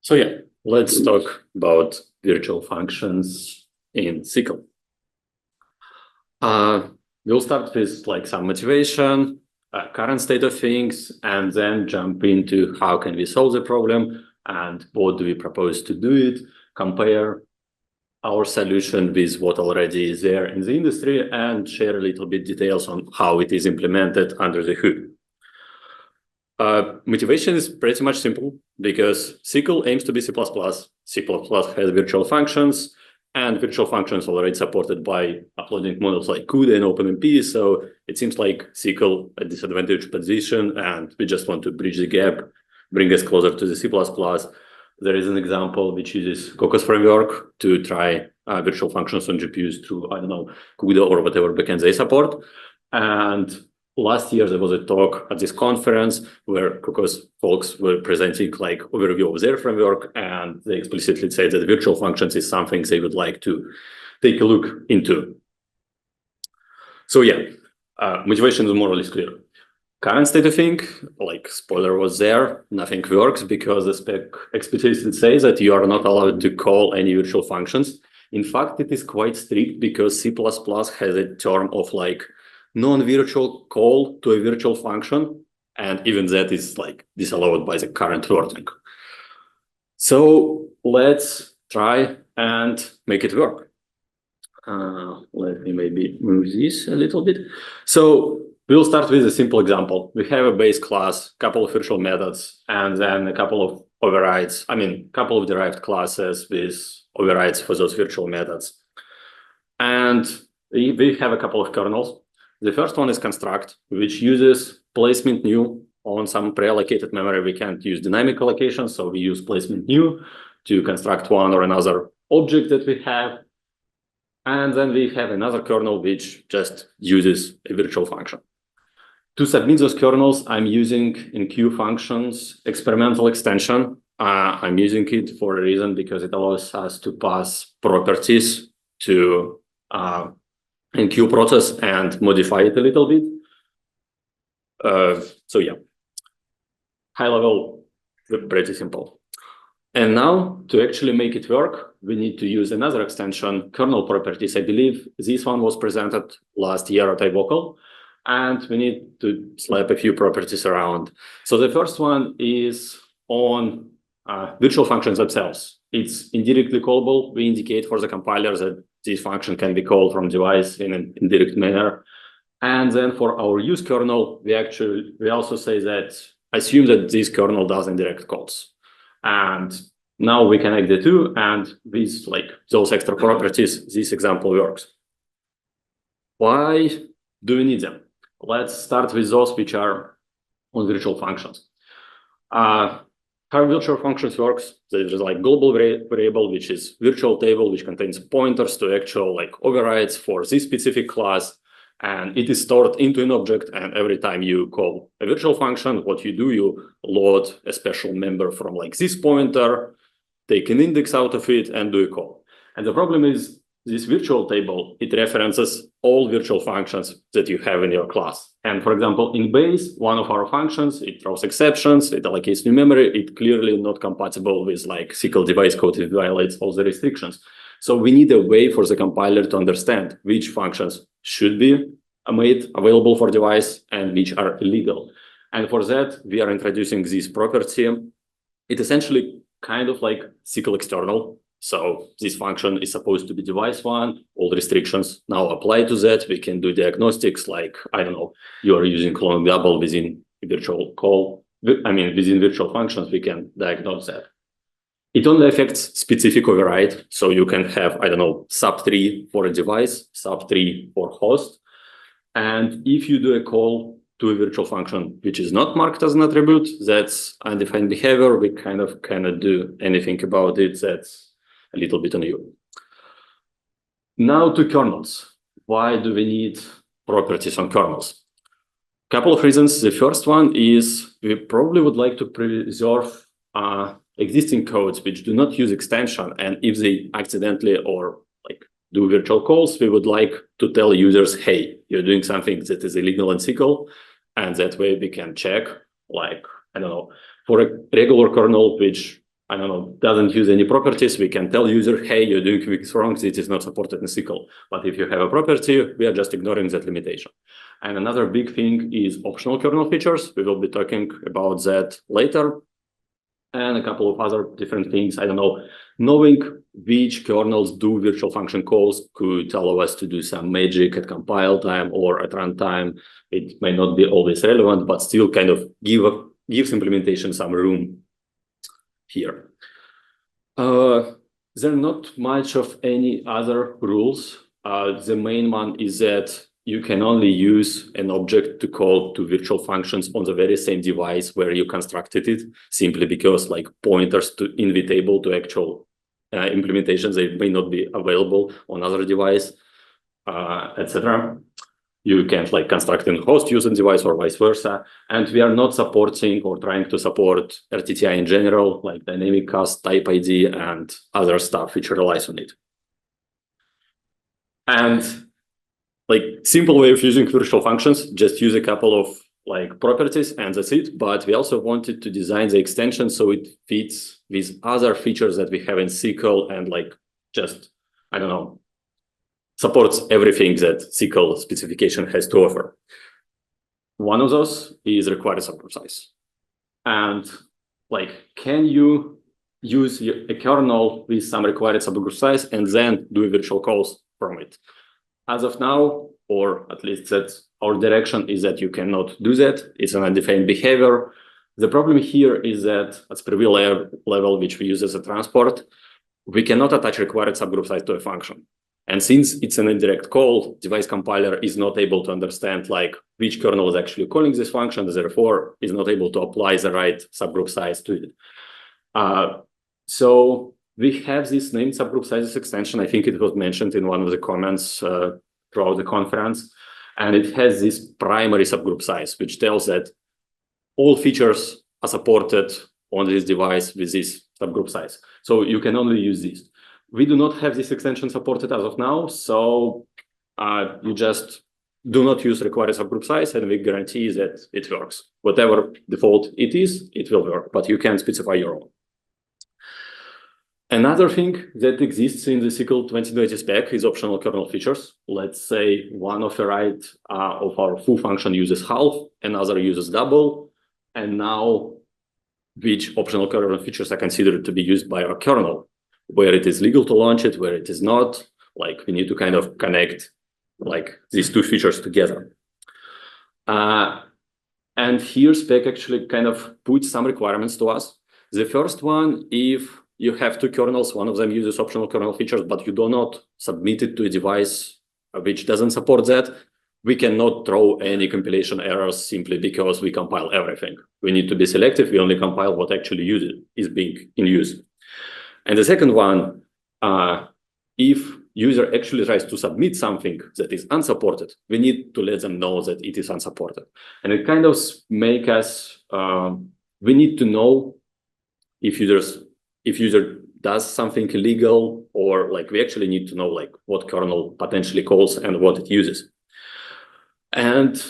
So yeah, let's talk about virtual functions in SQL. We'll start with like some motivation, current state of things, and then jump into how can we solve the problem and what do we propose to do it, compare our solution with what already is there in the industry, and share a little bit details on how it is implemented under the hood. Motivation is pretty much simple because SQL aims to be C++. C++ has virtual functions, and virtual functions already supported by uploading models like CUDA and OpenMP. So it seems like SQL a disadvantaged position, and we just want to bridge the gap, bring us closer to the C++. There is an example which uses Cocos framework to try virtual functions on GPUs through, I don't know, CUDA or whatever backend they support. And last year, there was a talk at this conference where Cocos folks were presenting like overview of their framework, and they explicitly said that virtual functions is something they would like to take a look into. So yeah, motivation is more or less clear. Current state of thing, like spoiler was there, nothing works because the spec explicitly says that you are not allowed to call any virtual functions. In fact, it is quite strict because C++ has a term of like non-virtual call to a virtual function, and even that is like disallowed by the current wording. So let's try and make it work. Let me maybe move this a little bit. So we'll start with a simple example. We have a base class, couple of virtual methods, and then a couple of overrides. I mean, a couple of derived classes with overrides for those virtual methods. And we have a couple of kernels. The first one is construct, which uses placement new on some pre-allocated memory. We can't use dynamic allocation, so we use placement new to construct one or another object that we have. And then we have another kernel which just uses a virtual function. To submit those kernels, I'm using in QFunctions experimental extension. I'm using it for a reason because it allows us to pass properties to enqueue process and modify it a little bit. So yeah, high level, pretty simple. And now to actually make it work, we need to use another extension, kernel properties. I believe this one was presented last year at iVocal, and we need to slap a few properties around. So the first one is on virtual functions themselves. It's indirectly callable. We indicate for the compiler that this function can be called from device in an indirect manner. And then for our use kernel, we also say that assume that this kernel does indirect calls. And now we connect the two, and with like those extra properties, this example works. Why do we need them? Let's start with those which are on virtual functions. How virtual functions works, there is like global variable, which is virtual table, which contains pointers to actual like overrides for this specific class. And it is stored into an object. And every time you call a virtual function, what you do, you load a special member from like this pointer, take an index out of it, and do a call. And the problem is this virtual table, it references all virtual functions that you have in your class. And for example, in base, one of our functions, it throws exceptions, it allocates new memory, it clearly not compatible with like SQL device code, it violates all the restrictions. So we need a way for the compiler to understand which functions should be made available for device and which are illegal. And for that, we are introducing this property. It essentially kind of like SQL external. So this function is supposed to be device one. All restrictions now apply to that. We can do diagnostics like, I don't know, you are using cloning double within virtual call. I mean, within virtual functions, we can diagnose that. It only affects specific override. So you can have, I don't know, sub3 for a device, sub3 for host. And if you do a call to a virtual function, which is not marked as an attribute, that's undefined behavior. We kind of cannot do anything about it. That's a little bit on you. Now to kernels. Why do we need properties on kernels? Couple of reasons. The first one is we probably would like to preserve existing codes which do not use extension. And if they accidentally or like do virtual calls, we would like to tell users, hey, you're doing something that is illegal in SQL. And that way we can check, like, I don't know, for a regular kernel, which I don't know, doesn't use any properties, we can tell user, hey, you're doing this wrong, it is not supported in SQL. But if you have a property, we are just ignoring that limitation. And another big thing is optional kernel features. We will be talking about that later. And a couple of other different things. I don't know, knowing which kernels do virtual function calls could allow us to do some magic at compile time or at runtime. It may not be always relevant, but still kind of gives implementation some room here. There are not much of any other rules. The main one is that you can only use an object to call to virtual functions on the very same device where you constructed it, simply because like pointers to invitable to actual implementations, they may not be available on other device, etc. You can't like construct in host using device or vice versa. And we are not supporting or trying to support RTTI in general, like dynamic cast, type ID, and other stuff which relies on it. And like simple way of using virtual functions, just use a couple of like properties and that's it. But we also wanted to design the extension so it fits with other features that we have in SQL and like just, I don't know, supports everything that SQL specification has to offer. One of those is required subgroup size. And like, can you use a kernel with some required subgroup size and then do virtual calls from it? As of now, or at least that's our direction, is that you cannot do that. It's an undefined behavior. The problem here is that at preview level, which we use as a transport, we cannot attach required subgroup size to a function. And since it's an indirect call, device compiler is not able to understand like which kernel is actually calling this function, therefore is not able to apply the right subgroup size to it. So we have this named subgroup sizes extension. I think it was mentioned in one of the comments throughout the conference. And it has this primary subgroup size, which tells that all features are supported on this device with this subgroup size. So you can only use this. We do not have this extension supported as of now. So you just do not use required subgroup size, and we guarantee that it works. Whatever default it is, it will work, but you can specify your own. Another thing that exists in the SQL 2020 spec is optional kernel features. Let's say one override of our full function uses half, another uses double, and now which optional kernel features are considered to be used by our kernel, where it is legal to launch it, where it is not. Like we need to kind of connect like these two features together. And here spec actually kind of puts some requirements to us. The first one, if you have two kernels, one of them uses optional kernel features, but you do not submit it to a device which doesn't support that, we cannot throw any compilation errors simply because we compile everything. We need to be selective. We only compile what actually is being in use. And the second one, if user actually tries to submit something that is unsupported, we need to let them know that it is unsupported. And it kind of make us, we need to know if user does something illegal, or like we actually need to know like what kernel potentially calls and what it uses. And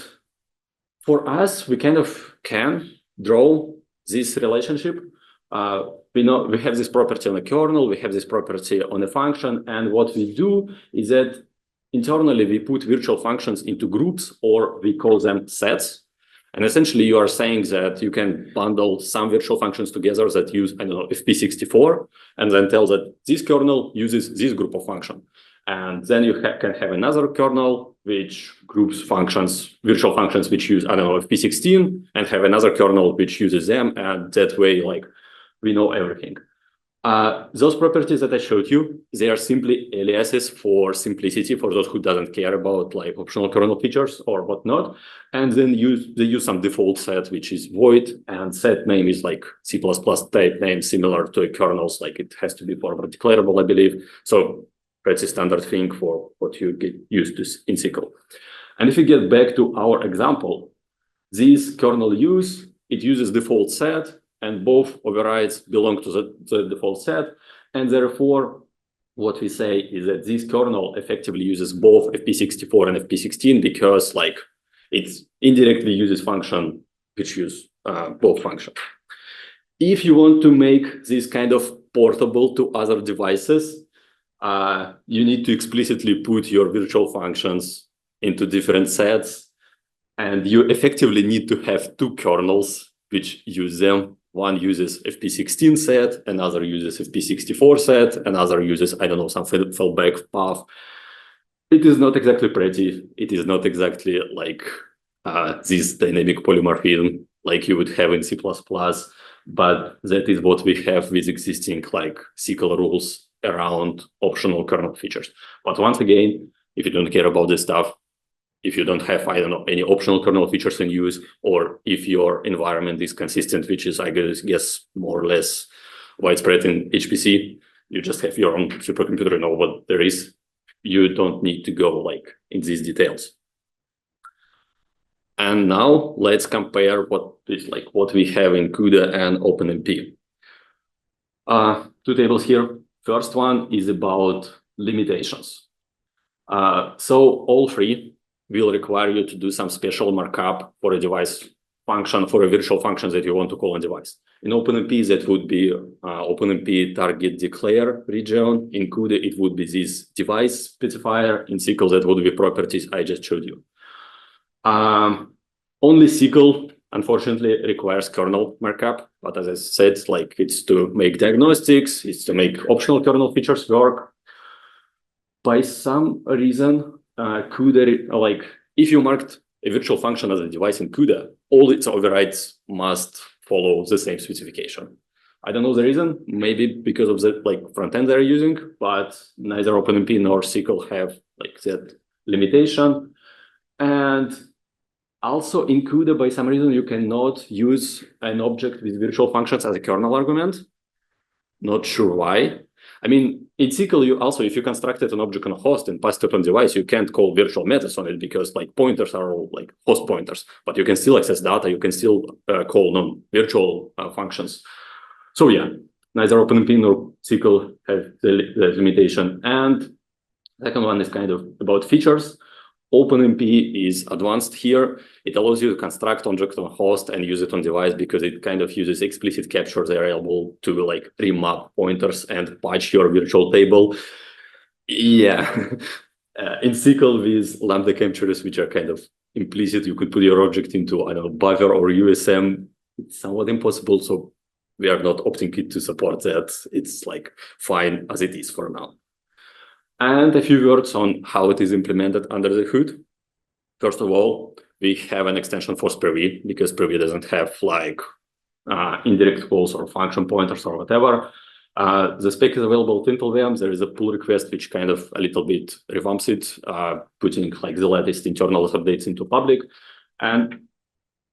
for us, we kind of can draw this relationship. We know we have this property on a kernel, we have this property on a function, and what we do is that internally we put virtual functions into groups, or we call them sets. And essentially you are saying that you can bundle some virtual functions together that use, I don't know, FP64, and then tell that this kernel uses this group of function. And then you can have another kernel which groups functions, virtual functions which use, I don't know, FP16, and have another kernel which uses them. And that way, like, we know everything. Those properties that I showed you, they are simply aliases for simplicity, for those who doesn't care about like optional kernel features or whatnot. And then they use some default set, which is void, and set name is like C++ type name, similar to a kernel's, like it has to be forward declarable, I believe. So that's a standard thing for what you get used to in SQL. And if we get back to our example, this kernel it uses default set, and both overrides belong to the default set. And therefore, what we say is that this kernel effectively uses both FP64 and FP16 because like it indirectly uses function which use both functions. If you want to make this kind of portable to other devices, you need to explicitly put your virtual functions into different sets. And you effectively need to have two kernels which use them. One uses FP16 set, another uses FP64 set, another uses, I don't know, some fallback path. It is not exactly pretty. It is not exactly like this dynamic polymorphism like you would have in C++, but that is what we have with existing like SQL rules around optional kernel features. But once again, if you don't care about this stuff, if you don't have, I don't know, any optional kernel features in use, or if your environment is consistent, which is, I guess, more or less widespread in HPC, you just have your own supercomputer, you know what there is. You don't need to go like in these details. And now let's compare what we have in CUDA and OpenMP. Two tables here. First one is about limitations. So all three will require you to do some special markup for a device function, for a virtual function that you want to call on device. In OpenMP, that would be OpenMP target declare region. In CUDA, it would be this device specifier. In SQL, that would be properties I just showed you. Only SQL, unfortunately, requires kernel markup. But as I said, like it's to make diagnostics, it's to make optional kernel features work. By some reason, CUDA, like if you marked a virtual function as a device in CUDA, all its overrides must follow the same specification. I don't know the reason, maybe because of the like front end they're using, but neither OpenMP nor SQL have like that limitation. And also in CUDA, by some reason, you cannot use an object with virtual functions as a kernel argument. Not sure why. I mean, in SQL, you also, if you constructed an object on a host and passed it on device, you can't call virtual methods on it because like pointers are all like host pointers, but you can still access data. You can still call non-virtual functions. So yeah, neither OpenMP nor SQL have the limitation. And second one is kind of about features. OpenMP is advanced here. It allows you to construct object on host and use it on device because it kind of uses explicit capture variable to like remap pointers and patch your virtual table. Yeah. In SQL with Lambda captures, which are kind of implicit, you could put your object into, I don't know, Buffer or USM. It's somewhat impossible. So we are not opting it to support that. It's like fine as it is for now. And a few words on how it is implemented under the hood. First of all, we have an extension for SPIR-V because SPIR-V doesn't have like indirect calls or function pointers or whatever. The spec is available to Intel VMs. There is a pull request which kind of a little bit revamps it, putting like the latest internal updates into public. And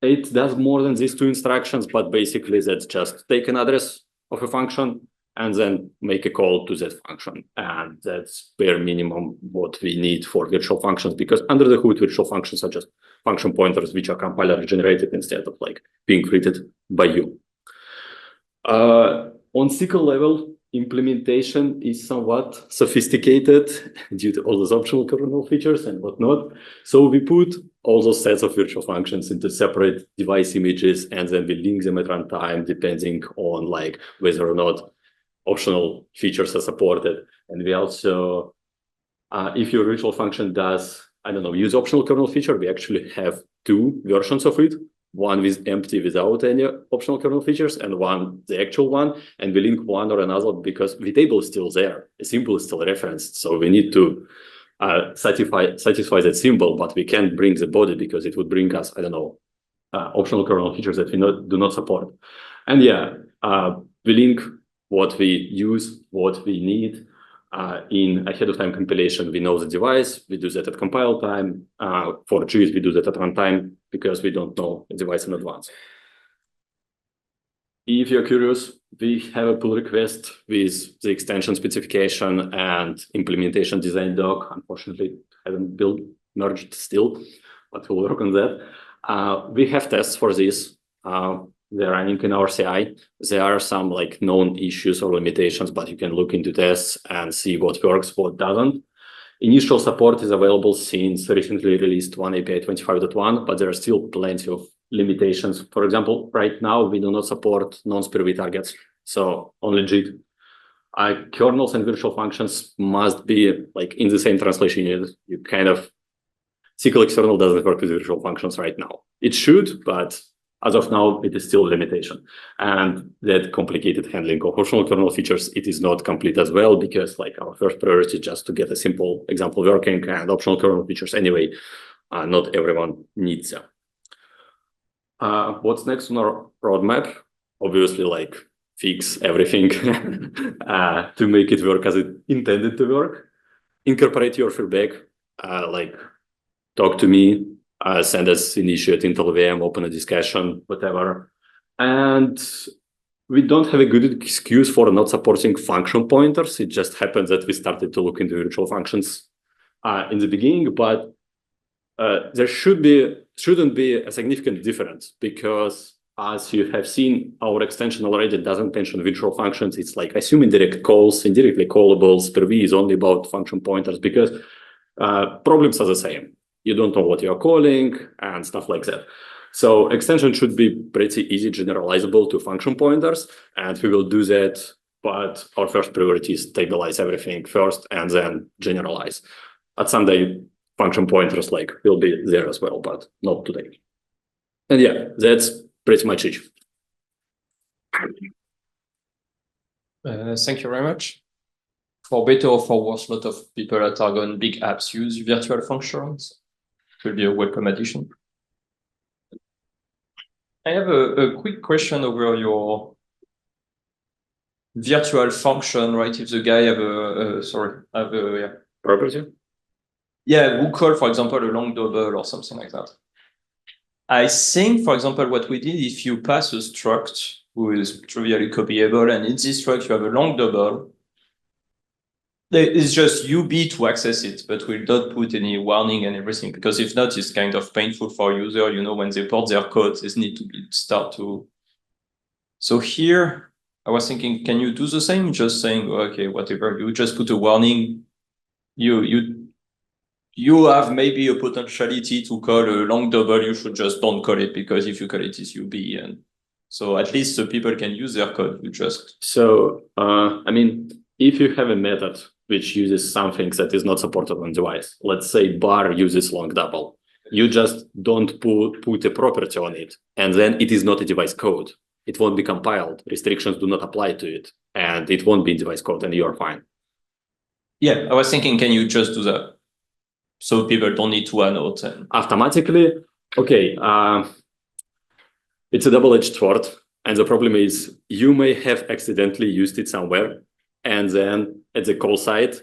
it does more than these two instructions, but basically that's just take an address of a function and then make a call to that function. And that's bare minimum what we need for virtual functions, because under the hood, virtual functions are just function pointers, which are compiler generated instead of like being created by you. On SQL level, implementation is somewhat sophisticated due to all those optional kernel features and whatnot. So we put all those sets of virtual functions into separate device images, and then we link them at runtime, depending on like whether or not optional features are supported. And we also, if your virtual function does, I don't know, use optional kernel feature, we actually have two versions of it. One with empty without any optional kernel features, and one, the actual one. And we link one or another because the table is still there. The symbol is still referenced. So we need to satisfy that symbol, but we can't bring the body because it would bring us, I don't know, optional kernel features that we do not support. And yeah, we link what we use, what we need. In ahead of time compilation, we know the device, we do that at compile time. For GUIs, we do that at runtime because we don't know the device in advance. If you're curious, we have a pull request with the extension specification and implementation design doc. Unfortunately, haven't merged still, but we'll work on that. We have tests for this. They're running in our CI. There are some like known issues or limitations, but you can look into tests and see what works, what doesn't. Initial support is available since recently released OneAPI 25.1, but there are still plenty of limitations. For example, right now we do not support non-SPIR-V targets, so only JIT. Kernels and virtual functions must be like in the same translation unit. You kind of SQL external doesn't work with virtual functions right now. It should, but as of now, it is still a limitation. And that complicated handling of optional kernel features, it is not complete as well, because like our first priority is just to get a simple example working, and optional kernel features anyway, not everyone needs them. What's next on our roadmap? Obviously, like fix everything to make it work as it intended to work. Incorporate your feedback, like talk to me, send us initiate Intel VM, open a discussion, whatever. And we don't have a good excuse for not supporting function pointers. It just happens that we started to look into virtual functions in the beginning, but there shouldn't be a significant difference, because as you have seen, our extension already doesn't mention virtual functions. It's like assume indirect calls, indirectly callables. SPIR-V is only about function pointers, because problems are the same. You don't know what you're calling and stuff like that. So extension should be pretty easy generalizable to function pointers, and we will do that. But our first priority is stabilize everything first and then generalize. At some day, function pointers like will be there as well, but not today. And yeah, that's pretty much it. Thank you very much. For better or for worse, a lot of people at Argonne big apps use virtual functions. It will be a welcome addition. I have a quick question over your virtual function, right? If the guy have a Property? Yeah, who call, for example, a long double or something like that. I think, for example, what we did, if you pass a struct who is trivially copyable, and in this struct you have a long double, it's just UB to access it, but we'll not put any warning and everything, because if not, it's kind of painful for a user. You know, when they port their code, they need to start to. So here, I was thinking, can you do the same? Just saying, okay, whatever, you just put a warning. You have maybe a potentiality to call a long double. You should just don't call it, because if you call it, it's UB, and so at least the people can use their code. You just I mean, if you have a method which uses something that is not supported on device, let's say bar uses long double, you just don't put a property on it, and then it is not a device code. It won't be compiled. Restrictions do not apply to it, and it won't be in device code, and you're fine. Yeah, I was thinking, can you just do that? So people don't need to annotate and automatically. Okay, it's a double-edged sword, and the problem is you may have accidentally used it somewhere, and then at the call side,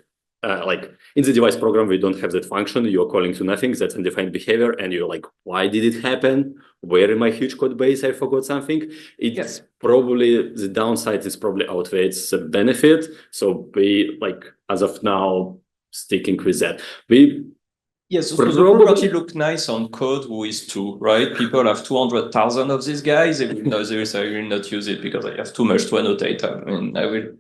like in the device program, we don't have that function. You're calling to nothing. That's undefined behavior, and you're like, why did it happen? Where in my huge code base I forgot something? It's probably the downside is probably outweighs the benefit. So we like as of now sticking with that. Yes, so the property look nice on code who is 2, right? People have 200,000 of these guys. They will not, I will not use it because I have too much to annotate. I mean,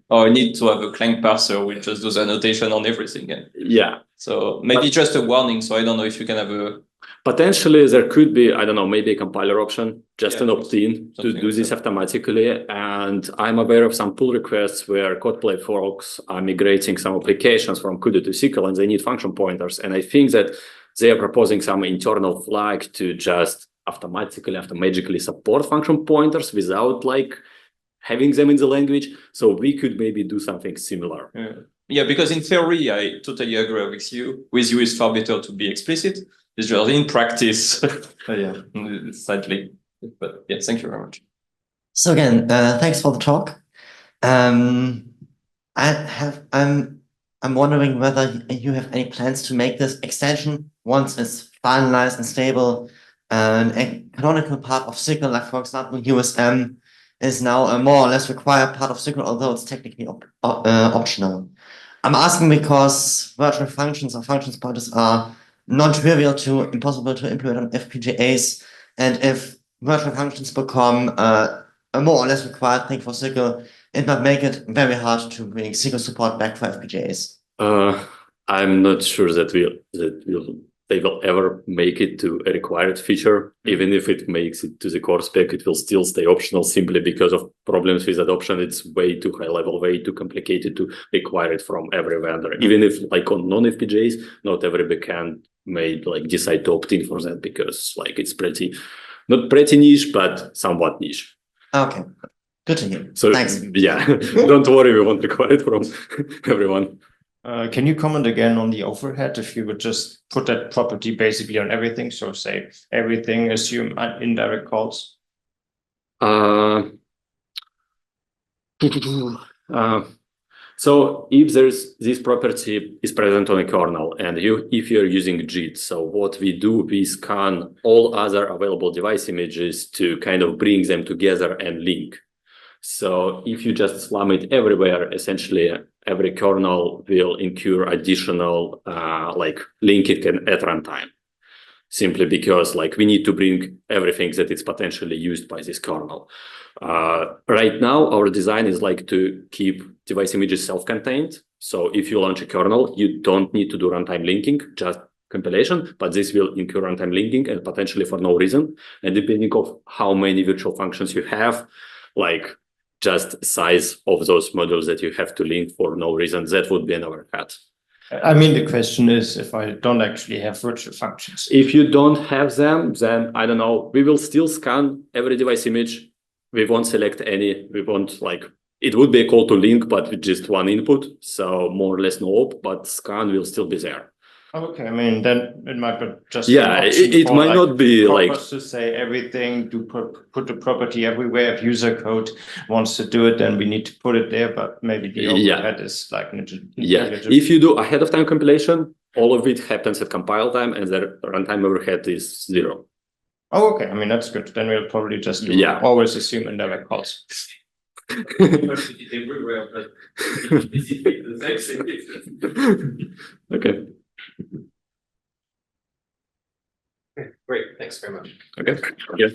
I need to have a Clang parser which just does annotation on everything. And yeah. So maybe just a warning. So I don't know if you can have a. Potentially there could be, I don't know, maybe a compiler option, just an opt-in to do this automatically. And I'm aware of some pull requests where CodePlay folks are migrating some applications from CUDA to SQL, and they need function pointers. And I think that they are proposing some internal flag to just automatically support function pointers without like having them in the language. So we could maybe do something similar. Yeah, because in theory, I totally agree with you. With you, it's far better to be explicit. It's just in practice, sadly. But yeah, thank you very much. So again, thanks for the talk. I'm wondering whether you have any plans to make this extension once it's finalized and stable, a canonical part of SQL, like for example, USM is now a more or less required part of SQL, although it's technically optional. I'm asking because virtual functions or functions pointers are non-trivial to impossible to implement on FPGAs, and if virtual functions become a more or less required thing for SQL, it might make it very hard to bring SQL support back for FPGAs. I'm not sure that will they will ever make it to a required feature. Even if it makes it to the core spec, it will still stay optional simply because of problems with adoption. It's way too high level, way too complicated to require it from every vendor. Even if like on non-FPGAs, not every backend made like decide to opt in for that because like it's not pretty niche, but somewhat niche. Okay, good to hear. So Thanks. yeah, don't worry, we won't require it from everyone. Can you comment again on the overhead if you would just put that property basically on everything? So say everything, assume indirect calls. So if there's this property is present on a kernel and if you're using JIT, so what we do, we scan all other available device images to kind of bring them together and link. So if you just slam it everywhere, essentially every kernel will incur additional like linking at runtime, simply because like we need to bring everything that is potentially used by this kernel. Right now, our design is like to keep device images self-contained. So if you launch a kernel, you don't need to do runtime linking, just compilation, but this will incur runtime linking and potentially for no reason. And depending on how many virtual functions you have, like just size of those modules that you have to link for no reason, that would be another cut. I mean, the question is if I don't actually have virtual functions. If you don't have them, then I don't know, we will still scan every device image. We won't select any, we won't like, it would be a call to link, but with just one input. So more or less no op, but scan will still be there. Okay, I mean, then it might be just Yeah, an option it for, might like, not be like, purpose to say everything, to put the property everywhere. If user code wants to do it, then we need to put it there, but maybe the Yeah. overhead is like yeah, negligible. if you do ahead of time compilation, all of it happens at compile time and the runtime overhead is 0. Oh, okay. I mean, that's good. Then we'll probably just Yeah. always assume indirect calls. Okay. Great, thanks very much. Okay. Yeah.